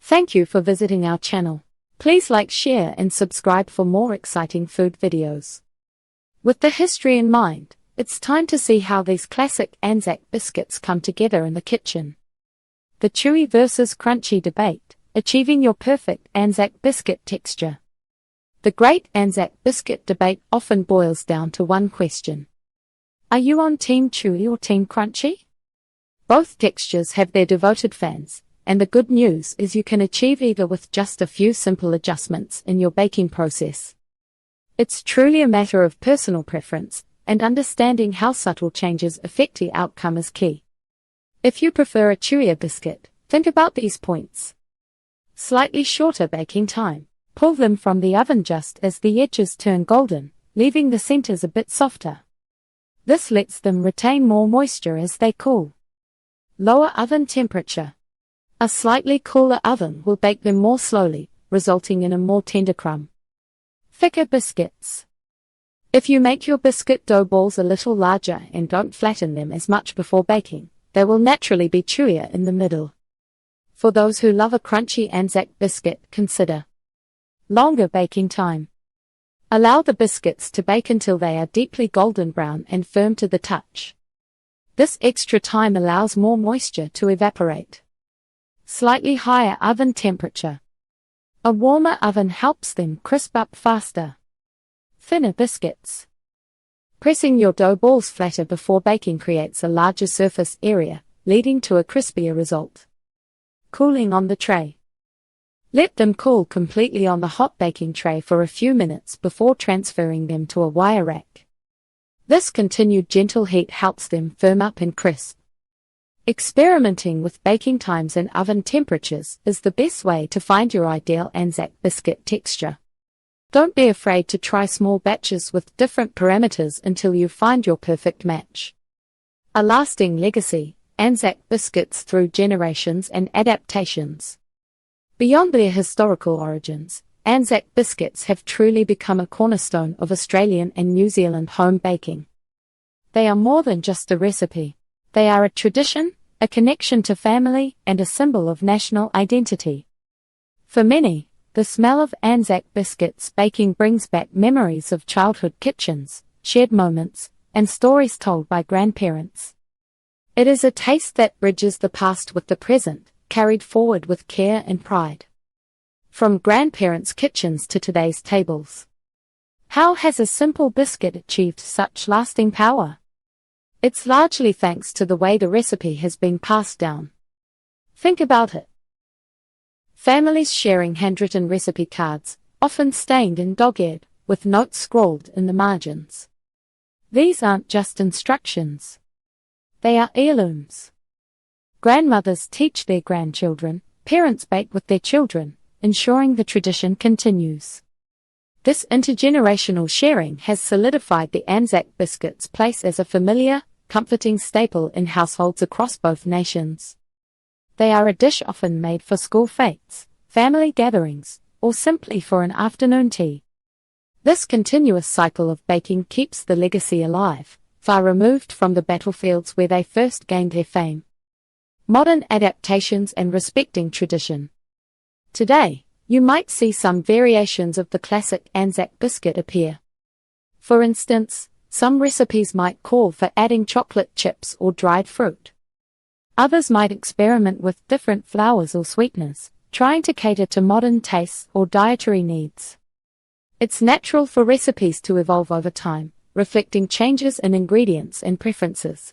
Thank you for visiting our channel. Please like, share and subscribe for more exciting food videos. With the history in mind, it's time to see how these classic Anzac biscuits come together in the kitchen. The chewy versus crunchy debate, achieving your perfect Anzac biscuit texture. The great Anzac biscuit debate often boils down to one question. Are you on Team Chewy or Team Crunchy? Both textures have their devoted fans, and the good news is you can achieve either with just a few simple adjustments in your baking process. It's truly a matter of personal preference, and understanding how subtle changes affect the outcome is key. If you prefer a chewier biscuit, think about these points. Slightly shorter baking time. Pull them from the oven just as the edges turn golden, leaving the centers a bit softer. This lets them retain more moisture as they cool. Lower oven temperature. A slightly cooler oven will bake them more slowly, resulting in a more tender crumb. Thicker biscuits. If you make your biscuit dough balls a little larger and don't flatten them as much before baking, they will naturally be chewier in the middle. For those who love a crunchy Anzac biscuit, consider longer baking time. Allow the biscuits to bake until they are deeply golden brown and firm to the touch. This extra time allows more moisture to evaporate. Slightly higher oven temperature. A warmer oven helps them crisp up faster. Thinner biscuits. Pressing your dough balls flatter before baking creates a larger surface area, leading to a crispier result. Cooling on the tray. Let them cool completely on the hot baking tray for a few minutes before transferring them to a wire rack. This continued gentle heat helps them firm up and crisp. Experimenting with baking times and oven temperatures is the best way to find your ideal Anzac biscuit texture. Don't be afraid to try small batches with different parameters until you find your perfect match. A lasting legacy, Anzac biscuits through generations and adaptations. Beyond their historical origins, Anzac biscuits have truly become a cornerstone of Australian and New Zealand home baking. They are more than just a recipe. They are a tradition, a connection to family, and a symbol of national identity. For many, the smell of Anzac biscuits baking brings back memories of childhood kitchens, shared moments, and stories told by grandparents. It is a taste that bridges the past with the present, carried forward with care and pride. From grandparents' kitchens to today's tables. How has a simple biscuit achieved such lasting power? It's largely thanks to the way the recipe has been passed down. Think about it. Families sharing handwritten recipe cards, often stained and dog-eared, with notes scrawled in the margins. These aren't just instructions. They are heirlooms. Grandmothers teach their grandchildren, parents bake with their children, ensuring the tradition continues. This intergenerational sharing has solidified the Anzac biscuit's place as a familiar, comforting staple in households across both nations. They are a dish often made for school fetes, family gatherings, or simply for an afternoon tea. This continuous cycle of baking keeps the legacy alive, far removed from the battlefields where they first gained their fame. Modern adaptations and respecting tradition. Today, you might see some variations of the classic Anzac biscuit appear. For instance, some recipes might call for adding chocolate chips or dried fruit. Others might experiment with different flours or sweeteners, trying to cater to modern tastes or dietary needs. It's natural for recipes to evolve over time, reflecting changes in ingredients and preferences.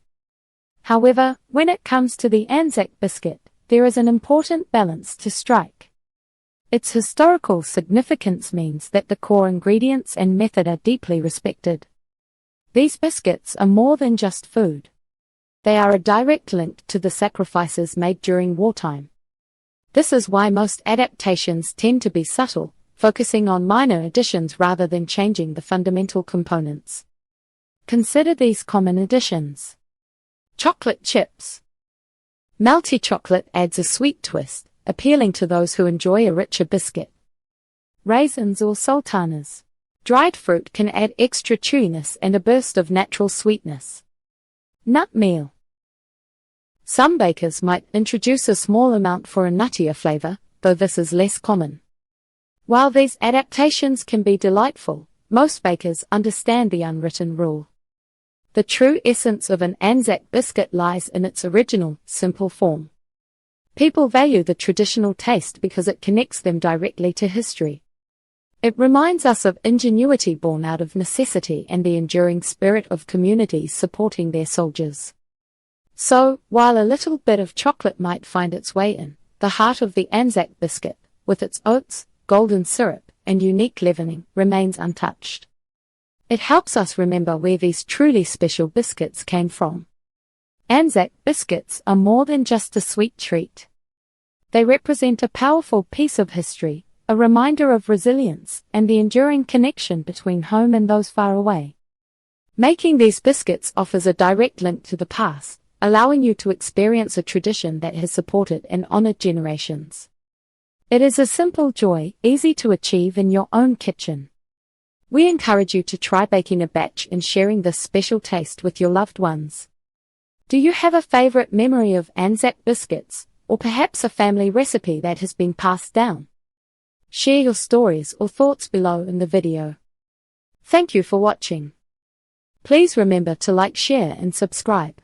However, when it comes to the Anzac biscuit, there is an important balance to strike. Its historical significance means that the core ingredients and method are deeply respected. These biscuits are more than just food. They are a direct link to the sacrifices made during wartime. This is why most adaptations tend to be subtle, focusing on minor additions rather than changing the fundamental components. Consider these common additions. Chocolate chips. Melty chocolate adds a sweet twist, appealing to those who enjoy a richer biscuit. Raisins or sultanas. Dried fruit can add extra chewiness and a burst of natural sweetness. Nut meal. Some bakers might introduce a small amount for a nuttier flavor, though this is less common. While these adaptations can be delightful, most bakers understand the unwritten rule. The true essence of an Anzac biscuit lies in its original, simple form. People value the traditional taste because it connects them directly to history. It reminds us of ingenuity born out of necessity and the enduring spirit of communities supporting their soldiers. So, while a little bit of chocolate might find its way in, the heart of the Anzac biscuit, with its oats, golden syrup, and unique leavening, remains untouched. It helps us remember where these truly special biscuits came from. Anzac biscuits are more than just a sweet treat. They represent a powerful piece of history, a reminder of resilience, and the enduring connection between home and those far away. Making these biscuits offers a direct link to the past, allowing you to experience a tradition that has supported and honored generations. It is a simple joy, easy to achieve in your own kitchen. We encourage you to try baking a batch and sharing this special taste with your loved ones. Do you have a favorite memory of Anzac biscuits, or perhaps a family recipe that has been passed down? Share your stories or thoughts below in the video. Thank you for watching. Please remember to like, share, and subscribe.